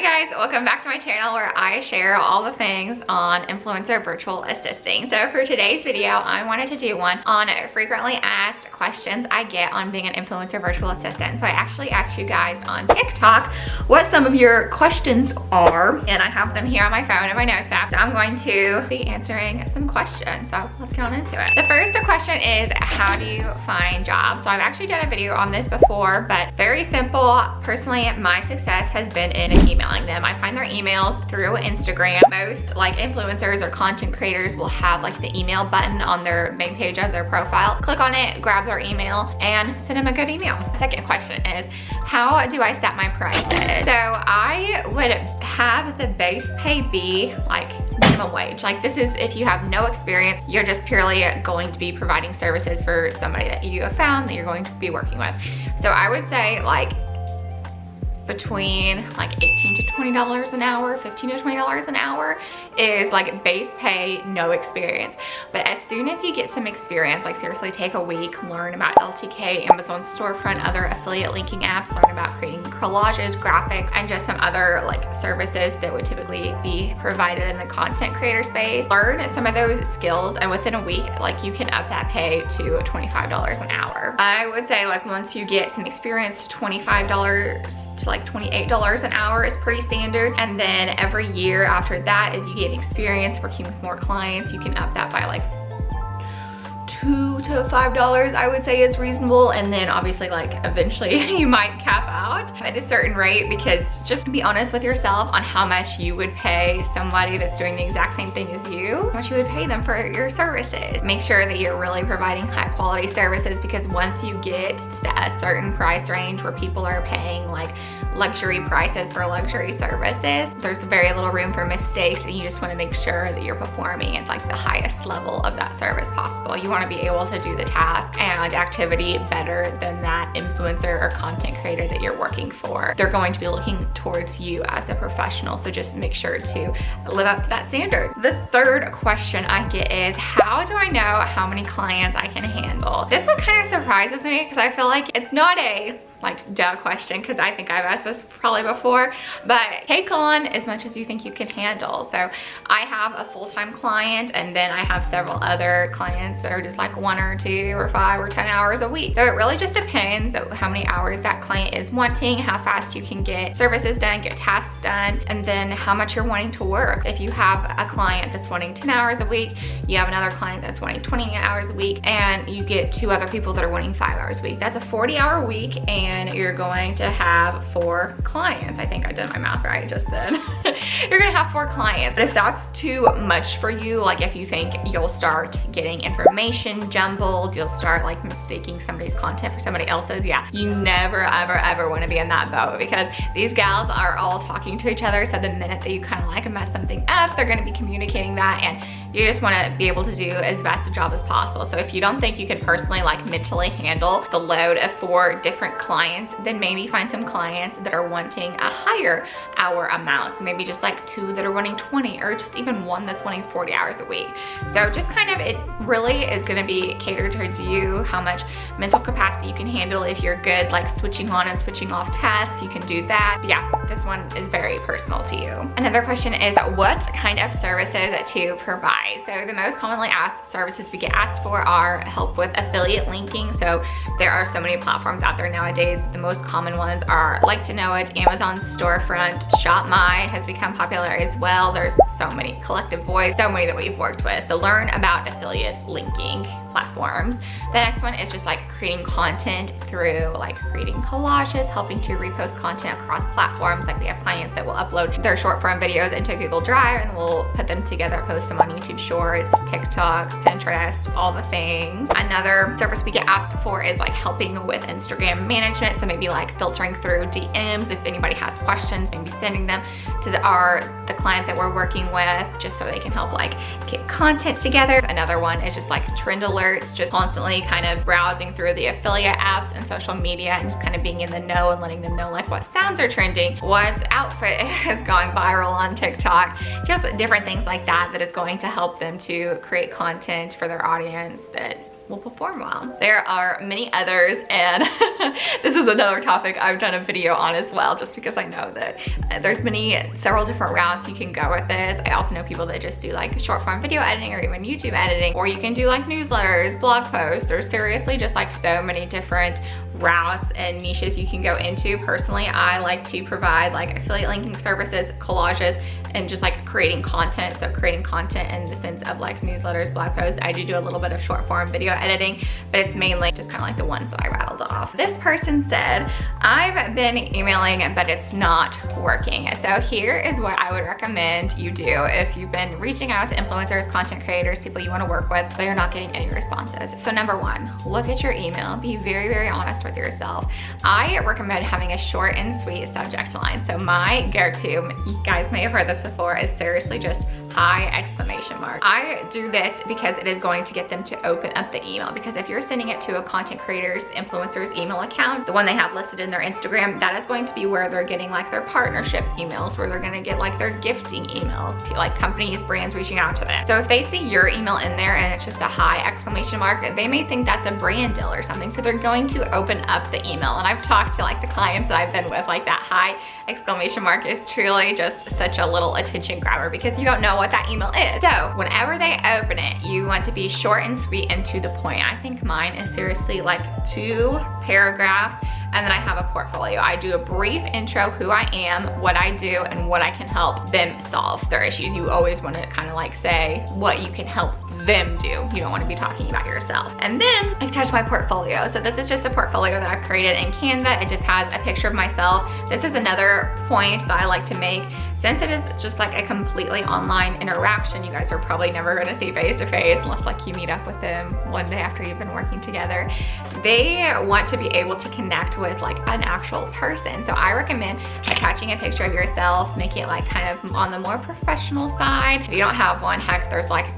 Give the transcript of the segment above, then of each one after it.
guys, welcome back to my channel where I share all the things on influencer virtual assisting. So for today's video, I wanted to do one on frequently asked questions I get on being an influencer virtual assistant. So I actually asked you guys on TikTok what some of your questions are, and I have them here on my phone in my notes app. So I'm going to be answering some questions. So let's get on into it. The first question is, how do you find jobs? So I've actually done a video on this before, but very simple. Personally, my success has been in emailing them. I find their emails through Instagram. Most like influencers or content creators will have like the email button on their main page of their profile. Click on it, grab their email, and send them a good email. Second question is, how do I set my prices? So I would have the base pay be like minimum wage. Like this is if you have no experience, you're just purely going to be providing services for somebody that you have found that you're going to be working with. So I would say like between like $18 to $20 an hour, $15 to $20 an hour is like base pay, no experience. But as soon as you get some experience, like seriously take a week, learn about LTK, Amazon storefront, other affiliate linking apps, learn about creating collages, graphics, and just some other like services that would typically be provided in the content creator space. Learn some of those skills, and within a week, like you can up that pay to $25 an hour. I would say like once you get some experience, $25 to like $28 an hour is pretty standard. And then every year after that, as you get experience working with more clients, you can up that by like $2 to $5, I would say is reasonable. And then obviously like eventually you might cap out at a certain rate, because just be honest with yourself on how much you would pay somebody that's doing the exact same thing as you, how much you would pay them for your services. Make sure that you're really providing high quality services, because once you get to a certain price range where people are paying like luxury prices for luxury services, there's very little room for mistakes, and you just want to make sure that you're performing at like the highest level of that service possible. You want to be able to do the task and activity better than that influencer or content creator that you're working for. They're going to be looking towards you as a professional, so just make sure to live up to that standard. The third question I get is, how do I know how many clients I can handle? This one kind of surprises me because I feel like it's not a like duh question, because I think I've asked this probably before, but take on as much as you think you can handle. So I have a full-time client, and then I have several other clients that are just like 1 or 2 or 5 or 10 hours a week. So it really just depends how many hours that client is wanting, how fast you can get services done, get tasks done, and then how much you're wanting to work. If you have a client that's wanting 10 hours a week, you have another client that's wanting 20 hours a week, and you get 2 other people that are wanting 5 hours a week. That's a 40-hour week, and you're going to have 4 clients. I think I did my math right just then. You're gonna have 4 clients. But if that's too much for you, like if you think you'll start getting information jumbled, you'll start like mistaking somebody's content for somebody else's, yeah, you never ever want to be in that boat, because these gals are all talking to each other. So the minute that you kind of like mess something up, they're going to be communicating that, and you just want to be able to do as best a job as possible. So if you don't think you can personally like mentally handle the load of 4 different clients, then maybe find some clients that are wanting a higher hour amount. So maybe just like 2 that are wanting 20, or just even 1 that's wanting 40 hours a week. So just kind of, it really is going to be catered towards you, how much mental capacity you can handle. If you're good like switching on and switching off tasks, you can do that. But yeah, this one is very personal to you. Another question is, what kind of services to provide? So the most commonly asked services we get asked for are help with affiliate linking. So there are so many platforms out there nowadays. The most common ones are Like to Know It, Amazon storefront, ShopMy has become popular as well. There's so many, Collective Voice, so many that we've worked with. So learn about affiliate linking platforms. The next one is just like creating content through like creating collages, helping to repost content across platforms. Like we have clients that will upload their short form videos into Google Drive, and we'll put them together, post them on YouTube Shorts, TikTok, Pinterest, all the things. Another service we get asked for is like helping with Instagram management. So maybe like filtering through DMs if anybody has questions, maybe sending them to the client that we're working with, just so they can help like get content together. Another one is just like trend alerts, just constantly kind of browsing through the affiliate apps and social media, and just kind of being in the know and letting them know like what sounds are trending, what outfit is going viral on TikTok, just different things like that, that is going to help them to create content for their audience that will perform well. There are many others, and this is another topic I've done a video on as well, just because I know that there's several different routes you can go with this. I also know people that just do like short form video editing or even YouTube editing, or you can do like newsletters, blog posts. There's seriously just like so many different routes and niches you can go into. Personally, I like to provide like affiliate linking services, collages, and just like creating content. So creating content in the sense of like newsletters, blog posts. I do a little bit of short form video editing, but it's mainly just kind of like the ones that I rattled off. This person said, I've been emailing, but it's not working. So here is what I would recommend you do if you've been reaching out to influencers, content creators, people you want to work with, but you're not getting any responses. So number one, look at your email. Be very, very honest with yourself. I recommend having a short and sweet subject line. So my go-to, you guys may have heard this before, is seriously just hi exclamation mark. I do this because it is going to get them to open up the email, because if you're sending it to a content creator's, influencer's email account, the one they have listed in their Instagram, that is going to be where they're getting like their partnership emails, where they're going to get like their gifting emails, like companies, brands reaching out to them. So if they see your email in there and it's just a hi exclamation mark, they may think that's a brand deal or something. So they're going to open up the email. And I've talked to like the clients that I've been with, like that hi exclamation mark is truly just such a little attention grabber, because you don't know what that email is. So whenever they open it, you want to be short and sweet and to the point. I think mine is seriously like 2 paragraphs, and then I have a portfolio. I do a brief intro, who I am, what I do, and what I can help them solve their issues. You always want to kind of like say what you can help them do. You don't want to be talking about yourself. And then I attach my portfolio. So this is just a portfolio that I've created in Canva. It just has a picture of myself. This is another point that I like to make. Since it is just like a completely online interaction, you guys are probably never going to see face to face unless like you meet up with them one day after you've been working together. They want to be able to connect with like an actual person. So I recommend attaching a picture of yourself, making it like kind of on the more professional side. If you don't have one, heck, there's like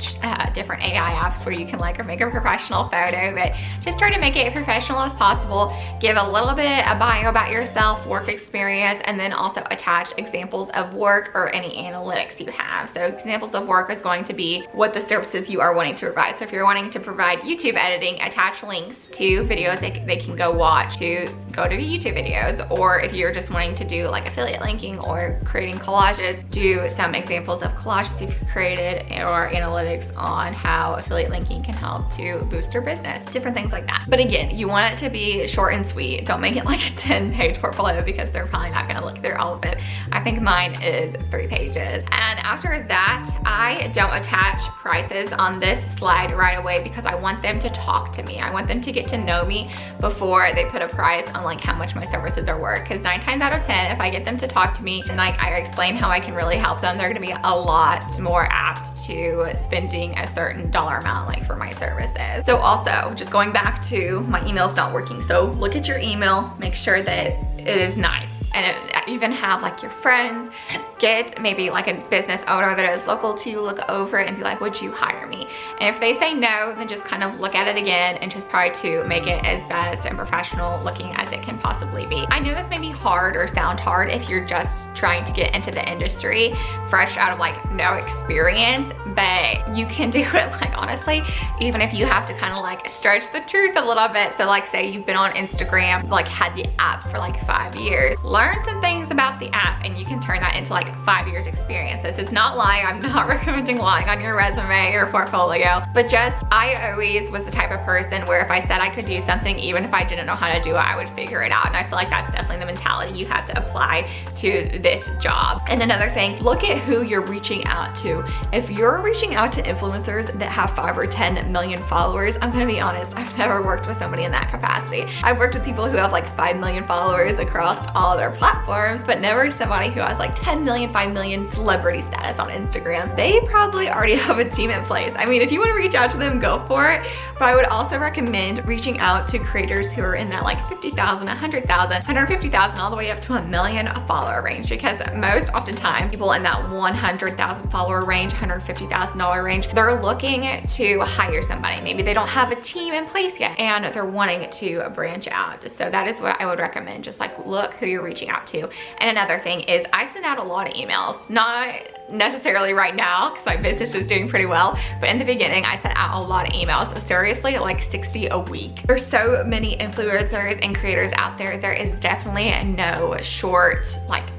different AI apps where you can like make a professional photo, but just try to make it as professional as possible. Give a little bit of bio about yourself, work experience, and then also attach examples of work or any analytics you have. So examples of work is going to be what the services you are wanting to provide. So if you're wanting to provide YouTube editing, attach links to videos they can go watch to go to the YouTube videos. Or if you're just wanting to do like affiliate linking or creating collages, do some examples of collages you've created or analytics on how affiliate linking can help to boost your business, different things like that. But again, you want it to be short and sweet. Don't make it like a 10-page portfolio, because they're probably not going to look through all of it. I think mine is 3 pages. And after that, I don't attach prices on this slide right away, because I want them to talk to me. I want them to get to know me before they put a price on like how much my services are worth. Because 9 times out of 10, if I get them to talk to me and like I explain how I can really help them, they're going to be a lot more apt to spending a certain dollar amount like for my services. So also, just going back to my email's not working. So look at your email, make sure that it is nice. And even have like your friends, get maybe like a business owner that is local to you, look over it and be like, would you hire me? And if they say no, then just kind of look at it again and just try to make it as best and professional looking as it can possibly be. I know this may be hard or sound hard if you're just trying to get into the industry fresh out of like no experience, but you can do it like honestly, even if you have to kind of like stretch the truth a little bit. So like say you've been on Instagram, like had the app for like 5 years, learn some things about the app and you can turn that into like 5 years experience. This is not lying. I'm not recommending lying on your resume or portfolio, but just I always was the type of person where if I said I could do something, even if I didn't know how to do it, I would figure it out. And I feel like that's definitely the mentality you have to apply to this job. And another thing, look at who you're reaching out to. If you're reaching out to influencers that have 5 or 10 million followers, I'm gonna be honest, I've never worked with somebody in that capacity. I've worked with people who have like 5 million followers across all their platforms, but never somebody who has like 10 million, 5 million celebrity status on Instagram. They probably already have a team in place. I mean, if you want to reach out to them, go for it. But I would also recommend reaching out to creators who are in that like 50,000, 100,000, 150,000, all the way up to 1 million follower range, because most oftentimes people in that 100,000 follower range, $150,000 range, they're looking to hire somebody. Maybe they don't have a team in place yet and they're wanting to branch out. So that is what I would recommend. Just like look who you're reaching out to. And another thing is I send out a lot of emails, not necessarily right now because my business is doing pretty well, but in the beginning I sent out a lot of emails, seriously like 60 a week. There's so many influencers and creators out there. There is definitely no short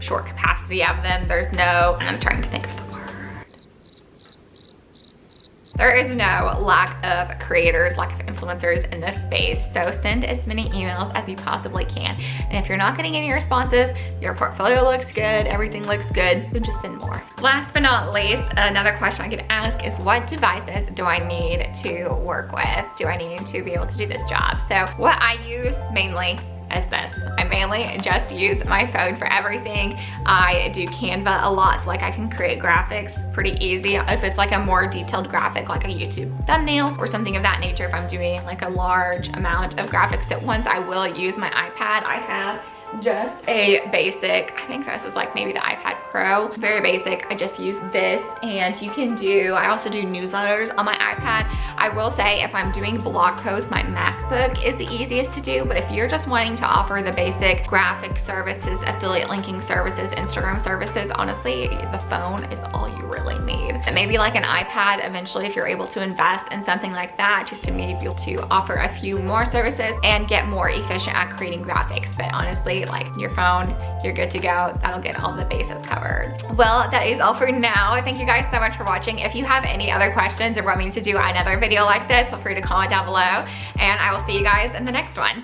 capacity of them. There's no, I'm trying to think of the word. There is no lack of creators, lack of influencers in this space. So send as many emails as you possibly can. And if you're not getting any responses, your portfolio looks good, everything looks good, then just send more. Last but not least, another question I get asked is what devices do I need to work with? Do I need to be able to do this job? So what I use mainly is this. I mainly just use my phone for everything. I do Canva a lot, so like I can create graphics pretty easy. If it's like a more detailed graphic, like a YouTube thumbnail or something of that nature, if I'm doing like a large amount of graphics at once, I will use my iPad. I have just a basic, I think this is like maybe the iPad Pro, very basic. I just use this, and you can do, I also do newsletters on my iPad. I will say if I'm doing blog posts, my MacBook is the easiest to do, but if you're just wanting to offer the basic graphic services, affiliate linking services, Instagram services, honestly, the phone is all you really need. And maybe like an iPad eventually if you're able to invest in something like that, just to maybe be able to offer a few more services and get more efficient at creating graphics. But honestly, like your phone, you're good to go. That'll get all the bases covered. Well, that is all for now. Thank you guys so much for watching. If you have any other questions or want me to do another video like this, feel free to comment down below, and I will see you guys in the next one.